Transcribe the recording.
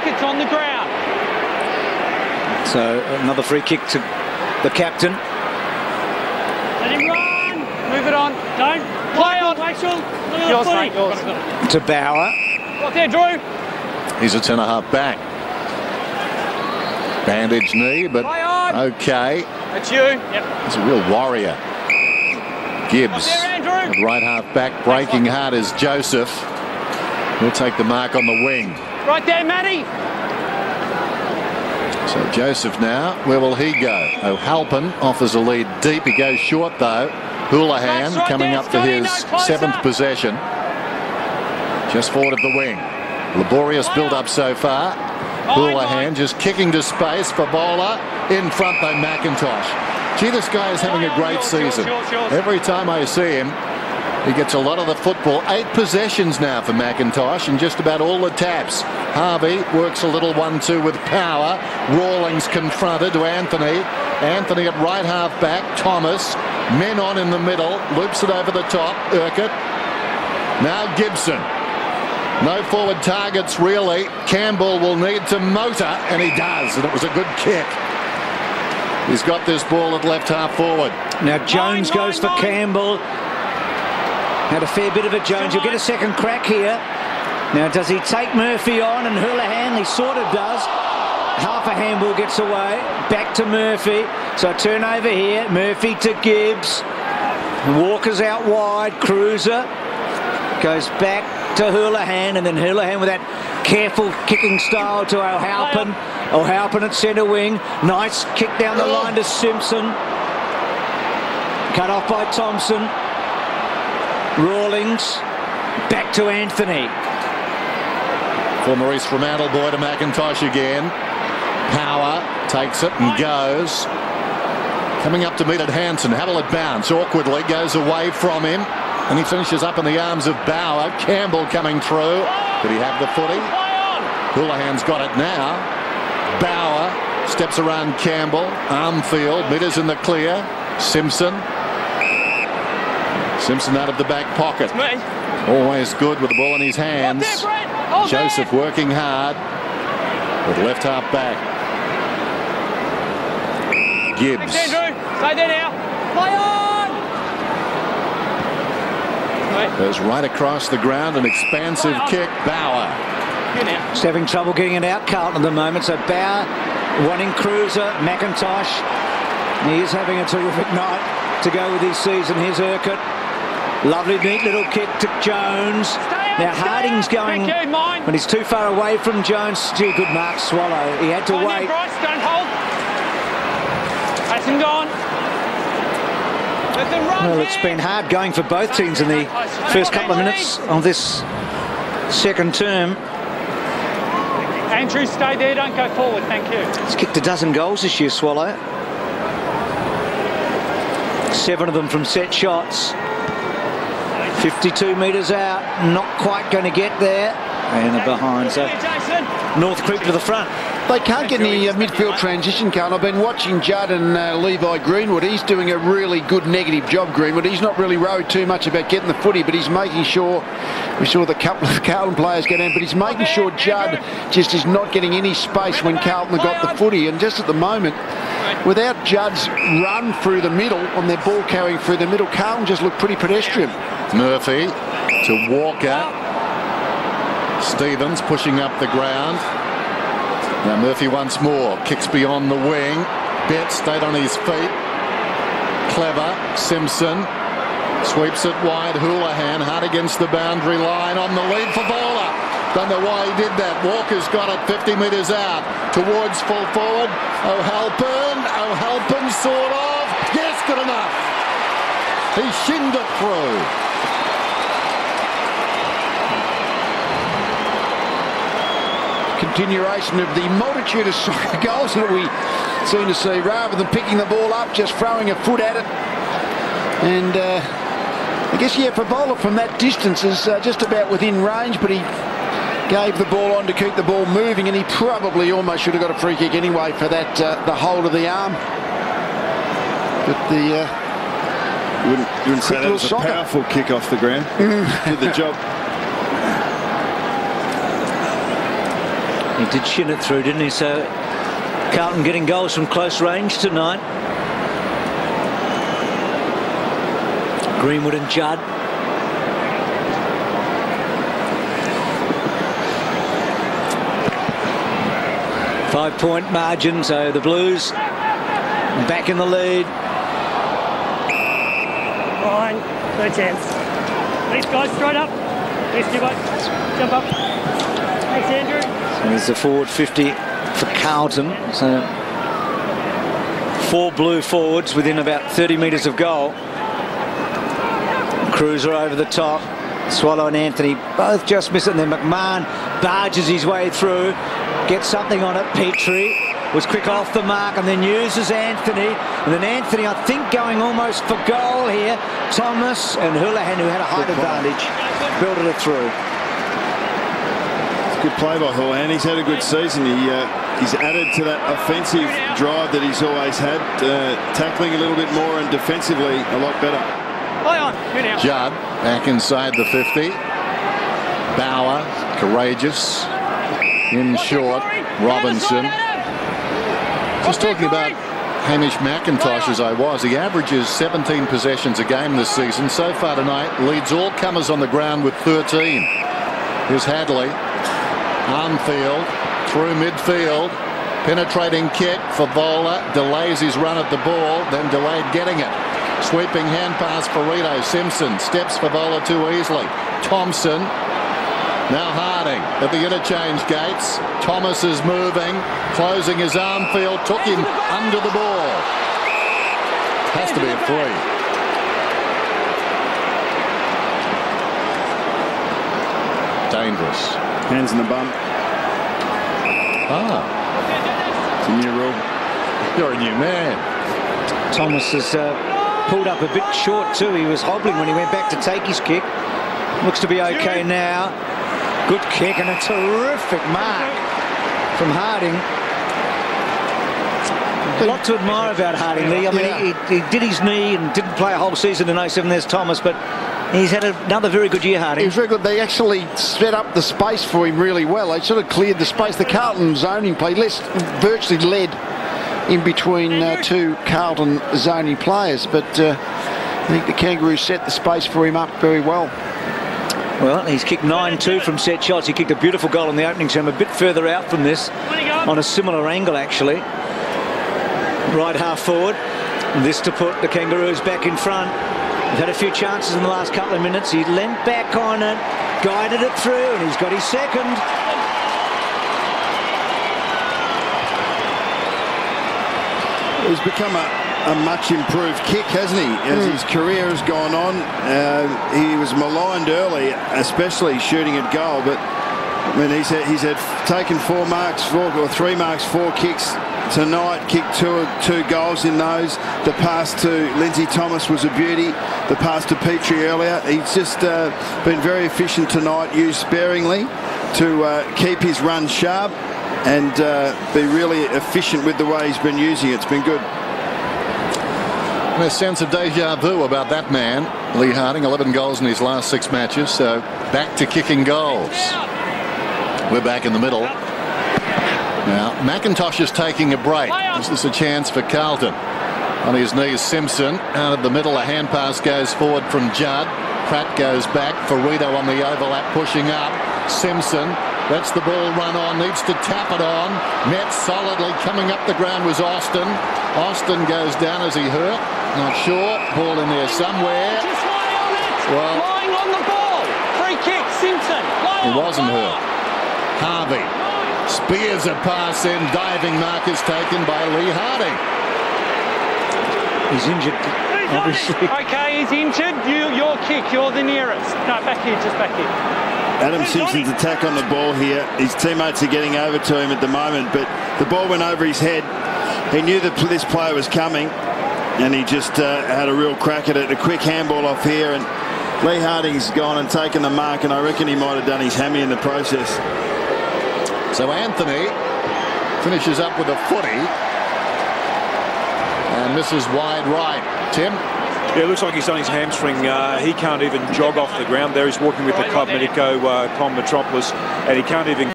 It's on the ground. So another free kick to the captain. Let him run. Move it on. Don't play on. Rachel. Look at the footy. Yours. To Bauer. Right there, Drew. He's a centre-half back. Bandaged knee, but okay. That's you. Yep. He's a real warrior. Gibbs, there, right half back, breaking hard is Joseph. He'll take the mark on the wing. Right there, Matty. So Joseph now, where will he go? O'Halpin offers a lead deep. He goes short though. Houlihan coming up to his 7th possession. Just forward of the wing. Laborious build-up so far. Houlihan just kicking to space for Bowler. In front though, McIntosh. Gee, this guy is having a great season. Every time I see him, he gets a lot of the football. 8 possessions now for McIntosh and just about all the taps. Harvey works a little 1-2 with power. Rawlings confronted to Anthony. Anthony at right half back. Thomas. Men on in the middle. Loops it over the top. Urquhart. Now Gibson. No forward targets really. Campbell will need to motor, and he does, and it was a good kick. He's got this ball at left half forward. Now Jones goes for Campbell. Had a fair bit of it, Jones. You'll get a second crack here. Now does he take Murphy on, and Houlihan? He sort of does. Half a handball gets away. Back to Murphy. So a turnover here. Murphy to Gibbs. Walker's out wide. Cruiser goes back to Houlihan, and then Houlihan with that careful kicking style to O'Halpin. O'Halpin at centre wing. Nice kick down the line to Simpson. Cut off by Thompson. Rawlings. Back to Anthony. For Maurice Fremantle, boy to McIntosh again. Power takes it and goes. Coming up to meet it, Hansen. Havell at bounce. Awkwardly goes away from him. And he finishes up in the arms of Bauer. Campbell coming through. Did he have the footy? Houlihan's got it now. Bauer steps around Campbell. Armfield. Mitters in the clear. Simpson. Simpson out of the back pocket. Always good with the ball in his hands. Joseph working hard with left half back. Gibbs. Stay there now. Play on. Goes right across the ground, an expansive kick. Bauer. He's having trouble getting it out, Carlton, at the moment. So Bauer wanting Cruiser, McIntosh. He is having a terrific night to go with his season. Here's Urquhart. Lovely, neat little kick to Jones. Now Harding's going, when he's too far away from Jones. Gee, good mark, Swallow. He had to wait. Don't hold. That's him gone. Well, it's been hard going for both teams in the first couple of minutes of this second term. Andrew, stay there, don't go forward, thank you. He's kicked a dozen goals this year, Swallow. 7 of them from set shots. 52 metres out, not quite going to get there. And behind, so North creep to the front. They can't get any midfield transition, Carl. I've been watching Judd and Levi Greenwood. He's doing a really good negative job, Greenwood. He's not really worried too much about getting the footy, but he's making sure, we saw the couple of Carlton players get in, but he's making sure Judd just is not getting any space when Carlton have got the footy. And just at the moment, without Judd's run through the middle, on their ball carrying through the middle, Carlton just looked pretty pedestrian. Murphy to Walker. Stevens pushing up the ground. Now Murphy once more kicks beyond the wing. Bett stayed on his feet. Clever. Simpson sweeps it wide. Houlihan hard against the boundary line on the lead for Bowler. Don't know why he did that. Walker's got it 50 metres out towards full forward. O'Halpin sort of. Yes, good enough. He shinned it through. Continuation of the multitude of soccer goals that we seem to see, rather than picking the ball up, just throwing a foot at it. And I guess, yeah, for Bowler from that distance is just about within range, but he gave the ball on to keep the ball moving, and he probably almost should have got a free kick anyway for that, the hold of the arm. But the you wouldn't say that was a powerful kick off the ground. Did the job. He did shin it through, didn't he? So Carlton getting goals from close range tonight. Greenwood and Judd. Five-point margin, so the Blues back in the lead. Fine, no chance. These guys straight up. These two guys, jump up. Thanks, Andrew. So there's the forward 50 for Carlton. So 4 Blue forwards within about 30 metres of goal. Cruiser over the top. Swallow and Anthony both just miss it. And then McMahon barges his way through. Gets something on it. Petrie was quick off the mark and then uses Anthony. And then Anthony, I think, going almost for goal here. Thomas and Houlihan, who had a height advantage, builded it through. It's a good play by Houlihan. He's had a good season. He's added to that offensive drive that he's always had, tackling a little bit more and defensively a lot better. Judd back inside the 50. Bauer, courageous. In short, Robinson. Just talking about Hamish McIntosh as I was. He averages 17 possessions a game this season. So far tonight, leads all comers on the ground with 13. Here's Hadley. Armfield through midfield. Penetrating kick for Vola. Delays his run at the ball, then delayed getting it. Sweeping hand pass for Rito. Simpson steps for Vola too easily. Thompson. Now Harding at the interchange gates. Thomas is moving, closing his arm field, took him under the ball. Has to be a free. Dangerous. Hands in the bum. Ah. It's a new rule. You're a new man. Thomas has pulled up a bit short too. He was hobbling when he went back to take his kick. Looks to be okay now. Good kick and a terrific mark from Harding. A lot to admire about Harding, Lee. I mean, he did his knee and didn't play a whole season in 07. There's Thomas, but he's had another very good year, Harding. He was very good. They actually set up the space for him really well. They sort of cleared the space. The Carlton zoning play virtually led in between 2 Carlton zoning players, but I think the Kangaroos set the space for him up very well. Well, he's kicked 9-2 from set shots. He kicked a beautiful goal in the opening term, a bit further out from this, on a similar angle, actually. Right half forward. This to put the Kangaroos back in front. They've had a few chances in the last couple of minutes. He leant back on it, guided it through, and he's got his second. He's become a much improved kick, hasn't he, as his career has gone on. He was maligned early, especially shooting at goal, but I mean, he's had taken 4 marks, 3 marks, 4 kicks tonight, kicked two goals in those. The pass to Lindsay Thomas was a beauty. The pass to Petrie earlier. He's just been very efficient tonight, used sparingly to keep his run sharp and be really efficient with the way he's been using it. It's been good. And a sense of deja vu about that man, Lee Harding. 11 goals in his last 6 matches, so back to kicking goals. We're back in the middle. Now, McIntosh is taking a break. This is a chance for Carlton. On his knees, Simpson. Out of the middle, a hand pass goes forward from Judd. Pratt goes back for Rito on the overlap, pushing up. Simpson lets the ball run on, needs to tap it on. Met solidly. Coming up the ground was Austin. Austin goes down as he hurt. Not sure. Ball in there somewhere. Well, lying on the ball. Free kick, Simpson. He wasn't hurt. Harvey spears a pass in. Diving mark is taken by Lee Harding. He's injured, obviously. Okay, he's injured. Your kick. You're the nearest. No, back here. Just back here. Adam Simpson's attack on the ball here. His teammates are getting over to him at the moment, but the ball went over his head. He knew that this player was coming, and he just had a real crack at it. A quick handball off here, and Lee Harding's gone and taken the mark, and I reckon he might have done his hammy in the process. So Anthony finishes up with a footy and misses wide right. Tim? Yeah, it looks like he's done his hamstring. He can't even jog off the ground there. He's walking with the Club Medico Tom Metropolis, and he can't even